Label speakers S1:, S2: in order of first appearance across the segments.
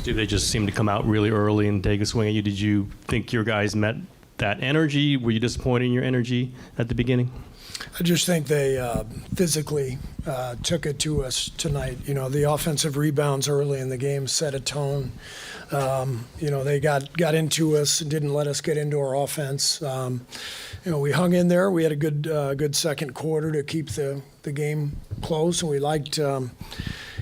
S1: Steve, they just seemed to come out really early and take a swing at you. Did you think your guys met that energy? Were you disappointed in your energy at the beginning?
S2: I just think they physically took it to us tonight. You know, the offensive rebounds early in the game set a tone. You know, they got into us and didn't let us get into our offense. You know, we hung in there. We had a good second quarter to keep the game close, and we liked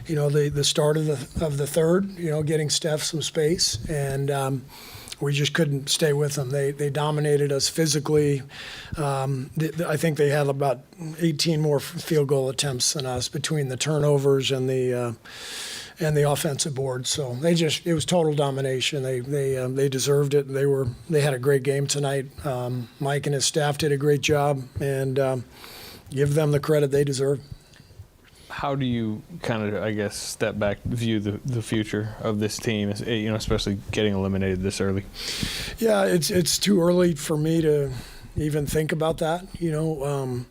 S2: you know, the start of the third. You know, getting Steph some space, and we just couldn't stay with them. They dominated us physically. I think they had about 18 more field goal attempts than us between the turnovers and the offensive board. So it was total domination. They deserved it. They had a great game tonight. Mike and his staff did a great job, and give them the credit they deserve.
S3: How do you kind of, I guess, step back, view the future of this team, you know, especially getting eliminated this early?
S2: Yeah, it's too early for me to even think about that. You know,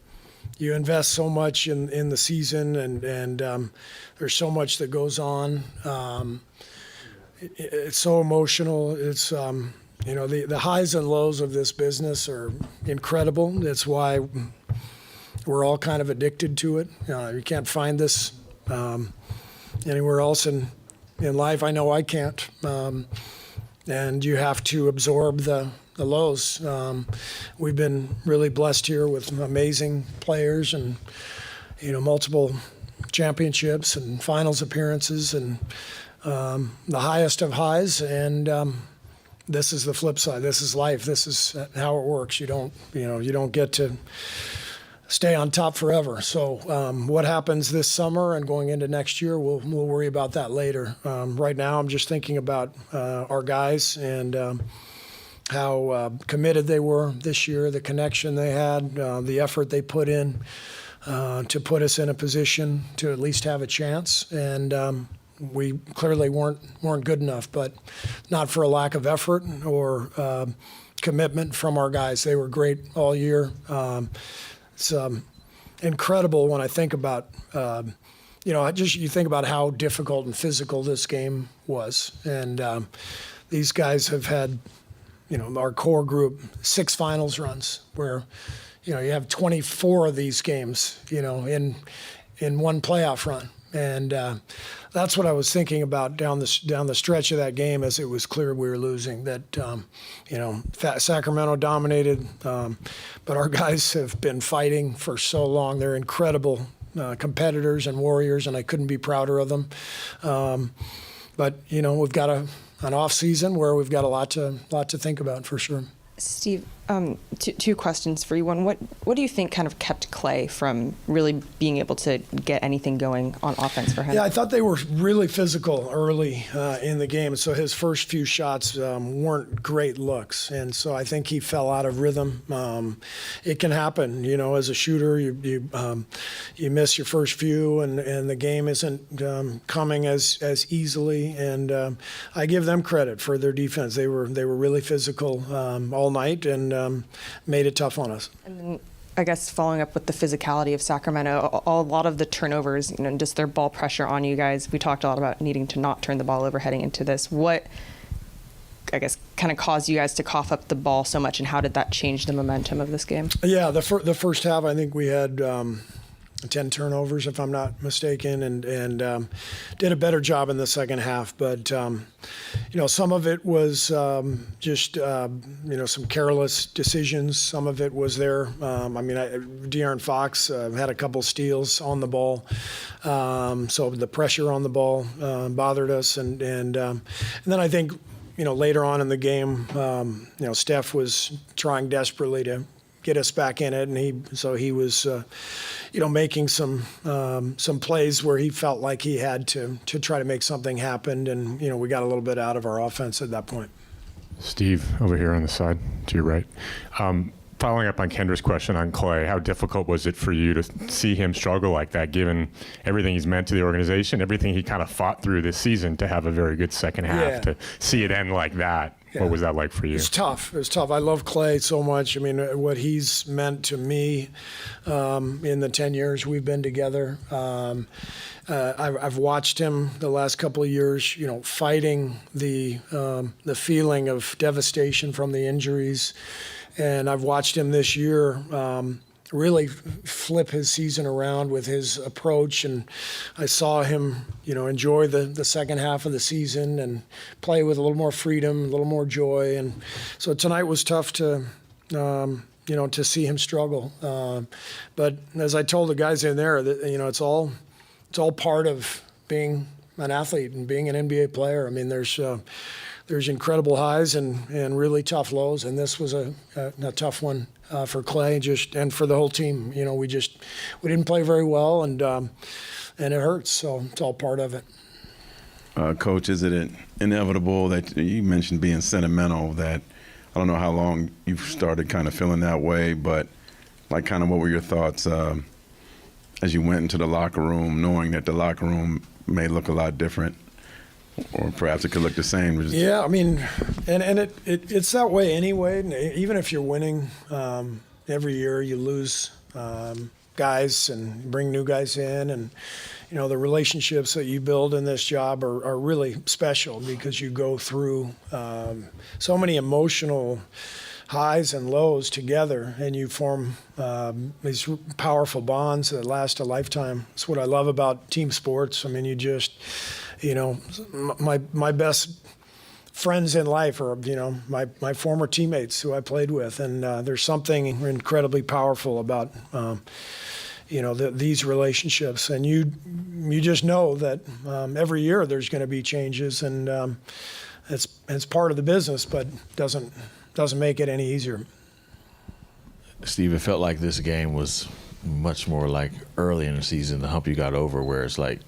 S2: you invest so much in the season, and there's so much that goes on. It's so emotional. It's you know, the highs and lows of this business are incredible. That's why we're all kind of addicted to it. You can't find this anywhere else in life. I know I can't. And you have to absorb the lows. We've been really blessed here with amazing players and, you know, multiple championships and finals appearances and the highest of highs. And this is the flip side. This is life. This is how it works. You don't get to stay on top forever. So what happens this summer and going into next year, we'll worry about that later. Right now, I'm just thinking about our guys and how committed they were this year, the connection they had, the effort they put in to put us in a position to at least have a chance. And we clearly weren't good enough, but not for a lack of effort or commitment from our guys. They were great all year. It's incredible when I think about, you know, you think about how difficult and physical this game was. And these guys have had, you know, our core group, 6 finals runs where, you know, you have 24 of these games, you know, in one playoff run. And that's what I was thinking about down the stretch of that game as it was clear we were losing, that, you know, Sacramento dominated, but our guys have been fighting for so long. They're incredible competitors and warriors, and I couldn't be prouder of them. But, you know, we've got an off season where we've got a lot to think about for sure.
S4: Steve, two questions for you. One, what do you think kind of kept Clay from really being able to get anything going on offense for him?
S2: Yeah, I thought they were really physical early in the game. So his first few shots weren't great looks. And so I think he fell out of rhythm. It can happen, you know, as a shooter, you miss your first few and the game isn't coming as easily. And I give them credit for their defense. They were really physical all night and made it tough on us.
S4: And then, I guess following up with the physicality of Sacramento, a lot of the turnovers, you know, just their ball pressure on you guys. We talked a lot about needing to not turn the ball over heading into this. What, I guess, kind of caused you guys to cough up the ball so much, and how did that change the momentum of this game? Yeah,
S2: the first half, I think we had 10 turnovers, if I'm not mistaken, and did a better job in the second half. But, you know, some of it was just, you know, some careless decisions. Some of it was there. I mean, De'Aaron Fox had a couple steals on the ball. So the pressure on the ball bothered us. And then I think, you know, later on in the game, you know, Steph was trying desperately to get us back in it, and he was, you know, making some plays where he felt like he had to try to make something happen, and you know, we got a little bit out of our offense at that point.
S5: Steve, over here on the side to your right. Following up on Kendra's question on Clay, how difficult was it for you to see him struggle like that, given everything he's meant to the organization, everything he kind of fought through this season, to have a very good second half, to see it end like that? What was that like for you?
S2: It's tough. It's tough. I love Clay so much. I mean, what he's meant to me in the 10 years we've been together. I've watched him the last couple of years, fighting the feeling of devastation from the injuries. And I've watched him this year really flip his season around with his approach, and I saw him, enjoy the second half of the season and play with a little more freedom, a little more joy. And so tonight was tough to see him struggle. But as I told the guys in there, that it's all part of being an athlete and being an NBA player. I mean, there's incredible highs and really tough lows, and this was a tough one for Clay and for the whole team. We didn't play very well, and it hurts. So it's all part of it.
S6: Coach, is it inevitable that you mentioned being sentimental? That I don't know how long you've started kind of feeling that way, but like, kind of, what were your thoughts as you went into the locker room, knowing that the locker room may look a lot different? Or perhaps it could look the same.
S2: Yeah, I mean, and it's that way anyway. Even if you're winning, every year you lose guys and bring new guys in, and the relationships that you build in this job are really special because you go through so many emotional highs and lows together, and you form these powerful bonds that last a lifetime. That's what I love about team sports. I mean, my best friends in life are, my former teammates who I played with, and there's something incredibly powerful about, these relationships. And you just know that every year there's going to be changes, and it's part of the business, but doesn't make it any easier.
S7: Steve, it felt like this game was much more like early in the season, the hump you got over, where it's like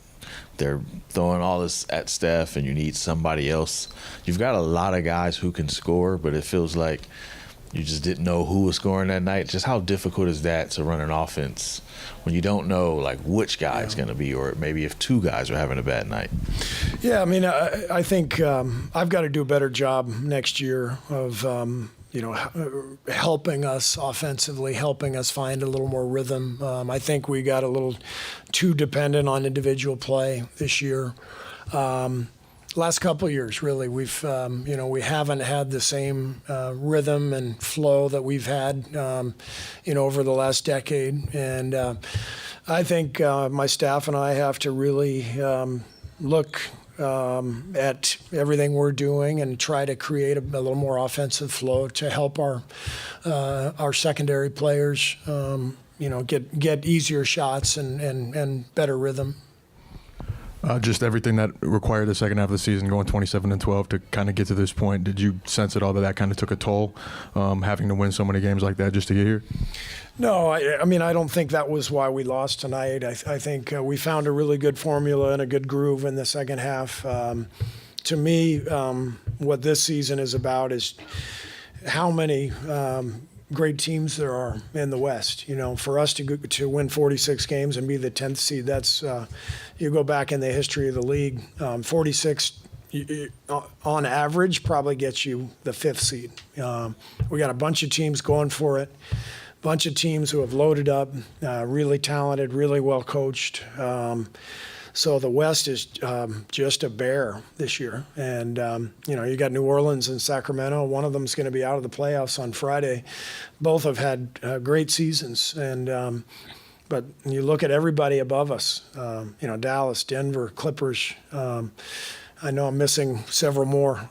S7: they're throwing all this at Steph and you need somebody else. You've got a lot of guys who can score, but it feels like you just didn't know who was scoring that night. Just how difficult is that to run an offense when you don't know like which guy it's going to be, or maybe if two guys are having a bad night?
S2: Yeah, I mean, I think I've got to do a better job next year of helping us offensively, helping us find a little more rhythm. I think we got a little too dependent on individual play this year. Last couple of years, really, we haven't had the same rhythm and flow that we've had, over the last decade. And I think my staff and I have to really look at everything we're doing and try to create a little more offensive flow to help our secondary players, get easier shots and better rhythm.
S8: Just everything that required the second half of the season, going 27-12 to kind of get to this point. Did you sense at all that kind of took a toll, having to win so many games like that just to get here?
S2: No, I mean, I don't think that was why we lost tonight. I think we found a really good formula and a good groove in the second half. To me, what this season is about is how many great teams there are in the West. For us to win 46 games and be the 10th seed, that's you go back in the history of the league, 46 on average probably gets you the 5th seed. We got a bunch of teams going for it. Bunch of teams who have loaded up, really talented, really well coached. So the West is just a bear this year. And, you got New Orleans and Sacramento. One of them is going to be out of the playoffs on Friday. Both have had great seasons. And but you look at everybody above us, Dallas, Denver, Clippers. I know I'm missing several more.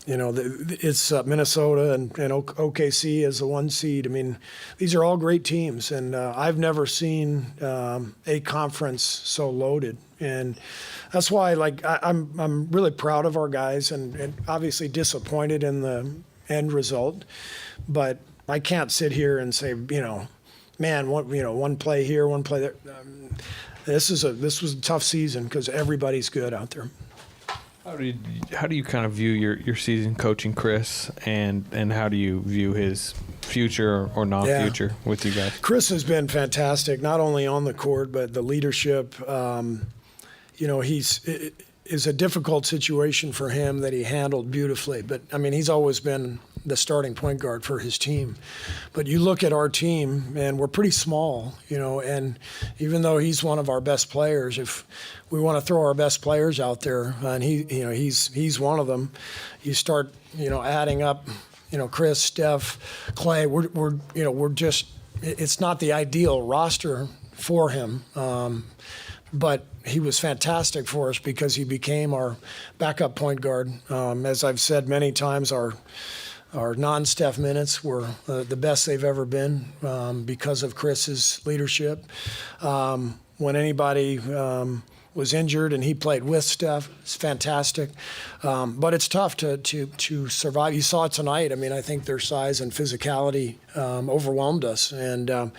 S2: It's Minnesota and OKC as the 1 seed. I mean, these are all great teams, and I've never seen a conference so loaded. And that's why, I'm really proud of our guys, and obviously disappointed in the end result. But I can't sit here and say, man, one play here, one play there. This was a tough season because everybody's good out there.
S3: How do you kind of view your season coaching Chris, and how do you view his future or non-future with you guys?
S2: Chris has been fantastic, not only on the court but the leadership. is a difficult situation for him that he handled beautifully. But I mean, he's always been the starting point guard for his team. But you look at our team, and we're pretty small, and even though he's one of our best players, if we want to throw our best players out there, and he's one of them, you start, adding up, Chris, Steph, Clay, we're just, it's not the ideal roster for him. But he was fantastic for us because he became our backup point guard. As I've said many times, our non-Steph minutes were the best they've ever been because of Chris's leadership. When anybody was injured and he played with Steph, it's fantastic. But it's tough to survive. You saw it tonight. I mean, I think their size and physicality overwhelmed us. And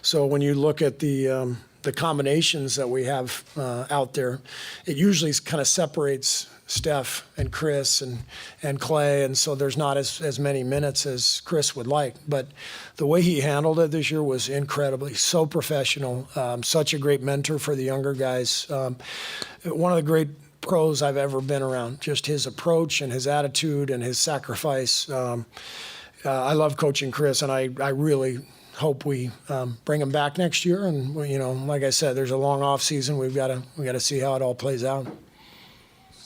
S2: so when you look at the combinations that we have out there, it usually kind of separates Steph and Chris and Clay, and so there's not as many minutes as Chris would like. But the way he handled it this year was incredible. He's so professional, such a great mentor for the younger guys. One of the great pros I've ever been around, just his approach and his attitude and his sacrifice. I love coaching Chris, and I really hope we bring him back next year. And like I said, there's a long off season. We've got to see how it all plays out.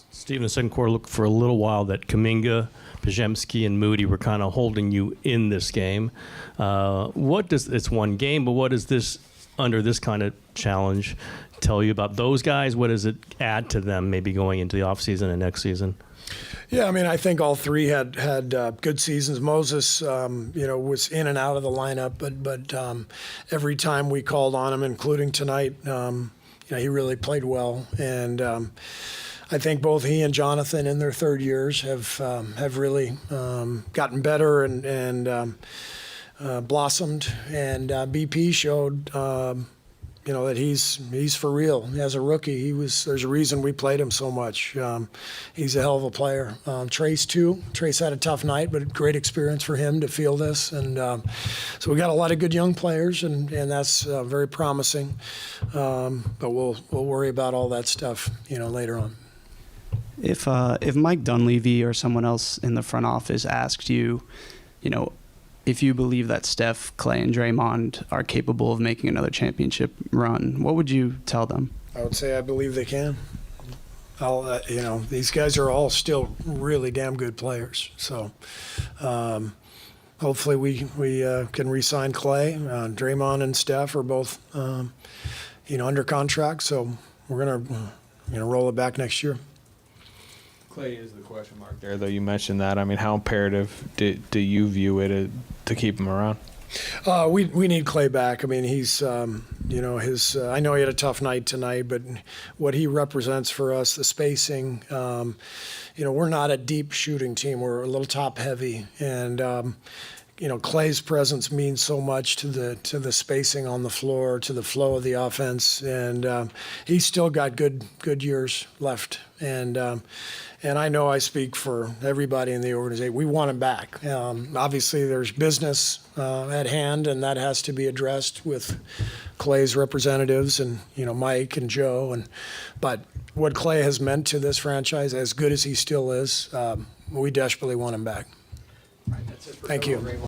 S1: Steve, in the second quarter, looked for a little while that Kuminga, Pajemski, and Moody were kind of holding you in this game. It's one game, but what does this, under this kind of challenge, tell you about those guys? What does it add to them maybe going into the offseason and next season?
S2: Yeah, I mean, I think all three had good seasons. Moses, was in and out of the lineup, but every time we called on him, including tonight, he really played well. And I think both he and Jonathan in their third years have really gotten better and blossomed. And BP showed that he's for real. As a rookie, there's a reason we played him so much. He's a hell of a player. Trace too. Trace had a tough night, but a great experience for him to feel this. And so we got a lot of good young players, and that's very promising. But we'll worry about all that stuff later on.
S9: If Mike Dunleavy or someone else in the front office asked you, if you believe that Steph, Clay, and Draymond are capable of making another championship run, what would you tell them?
S2: I would say I believe they can. These guys are all still really damn good players. So hopefully we can re-sign Clay. Draymond and Steph are both under contract, so we're gonna roll it back next year.
S3: Clay is the question mark there, though. You mentioned that. I mean, how imperative do you view it to keep him around?
S2: We need Clay back. I mean, he's I know he had a tough night tonight, but what he represents for us, the spacing. We're not a deep shooting team. We're a little top heavy, and Clay's presence means so much to the spacing on the floor, to the flow of the offense, and he's still got good years left. And I know I speak for everybody in the organization. We want him back. Obviously, there's business at hand, and that has to be addressed with Clay's representatives and Mike and Joe. But what Clay has meant to this franchise, as good as he still is, we desperately want him back. Thank you.